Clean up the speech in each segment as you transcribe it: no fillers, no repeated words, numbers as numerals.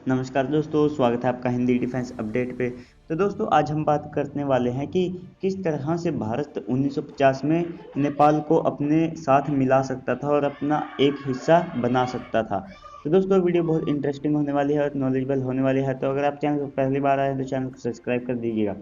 नमस्कार दोस्तों, स्वागत है आपका हिंदी डिफेंस अपडेट पे। तो दोस्तों आज हम बात करने वाले हैं कि किस तरह से भारत 1950 में नेपाल को अपने साथ मिला सकता था और अपना एक हिस्सा बना सकता था। तो दोस्तों वीडियो बहुत इंटरेस्टिंग होने वाली है और नॉलेजेबल होने वाली है। तो अगर आप चैनल पर पहली बार आए हैं तो चैनल को सब्सक्राइब कर दीजिएगा।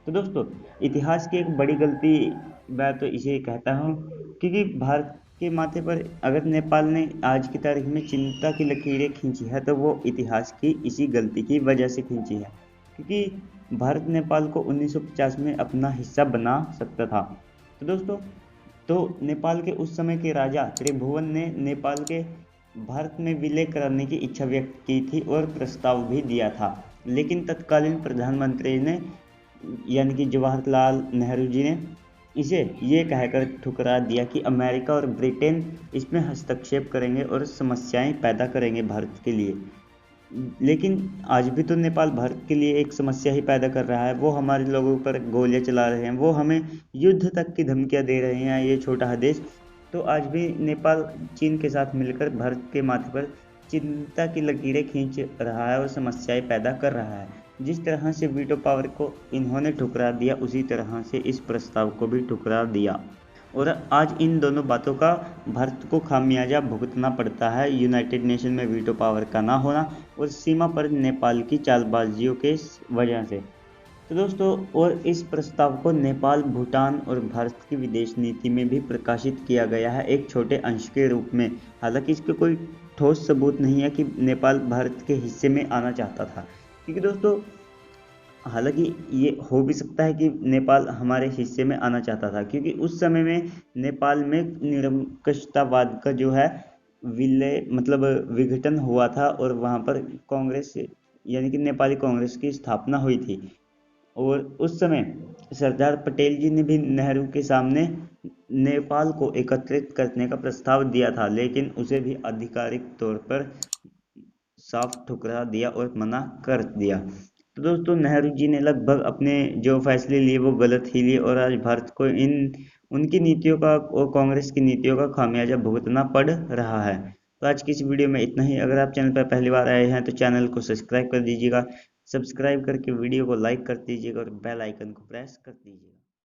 तो दोस्तों इतिहास की एक बड़ी गलती मैं तो इसे कहता हूँ, क्योंकि भारत के माथे पर अगर नेपाल ने आज की तारीख में चिंता की लकीरें खींची है तो वो इतिहास की इसी गलती की वजह से खींची है, क्योंकि भारत नेपाल को 1950 में अपना हिस्सा बना सकता था। तो दोस्तों नेपाल के उस समय के राजा त्रिभुवन ने नेपाल के भारत में विलय कराने की इच्छा व्यक्त की थी और प्रस्ताव भी दिया था, लेकिन तत्कालीन प्रधानमंत्री ने यानी कि जवाहरलाल नेहरू जी ने इसे ये कहकर ठुकरा दिया कि अमेरिका और ब्रिटेन इसमें हस्तक्षेप करेंगे और समस्याएं पैदा करेंगे भारत के लिए। लेकिन आज भी तो नेपाल भारत के लिए एक समस्या ही पैदा कर रहा है। वो हमारे लोगों पर गोलियां चला रहे हैं, वो हमें युद्ध तक की धमकियां दे रहे हैं, ये छोटा है देश। तो आज भी नेपाल चीन के साथ मिलकर भारत के माथे पर चिंता की लकीरें खींच रहा है और समस्याएं पैदा कर रहा है। जिस तरह से वीटो पावर को इन्होंने ठुकरा दिया, उसी तरह से इस प्रस्ताव को भी ठुकरा दिया और आज इन दोनों बातों का भारत को खामियाजा भुगतना पड़ता है। यूनाइटेड नेशन में वीटो पावर का ना होना और सीमा पर नेपाल की चालबाजियों के वजह से। तो दोस्तों और इस प्रस्ताव को नेपाल, भूटान और भारत की विदेश नीति में भी प्रकाशित किया गया है एक छोटे अंश के रूप में। हालांकि इसके कोई ठोस सबूत नहीं है कि नेपाल भारत के हिस्से में आना चाहता था, क्योंकि दोस्तों हालांकि ये हो भी सकता है कि नेपाल हमारे हिस्से में आना चाहता था, क्योंकि उस समय में नेपाल में निरंकुशतावाद का जो है विलय मतलब विघटन हुआ था और वहाँ पर कांग्रेस यानी कि नेपाली कांग्रेस की स्थापना हुई थी। और उस समय सरदार पटेल जी ने भी नेहरू के सामने नेपाल को एकत्रित करने का प्रस्ताव दिया था, लेकिन उसे भी आधिकारिक तौर पर साफ ठुकरा दिया और मना कर दिया। तो दोस्तों नेहरू जी ने लगभग अपने जो फैसले लिए वो गलत ही लिए और आज भारत को इन उनकी नीतियों का और कांग्रेस की नीतियों का खामियाजा भुगतना पड़ रहा है। तो आज की इस वीडियो में इतना ही। अगर आप चैनल पर पहली बार आए हैं तो चैनल को सब्सक्राइब कर दीजिएगा। सब्सक्राइब करके वीडियो को लाइक कर दीजिएगा और बेल आइकन को प्रेस कर दीजिएगा।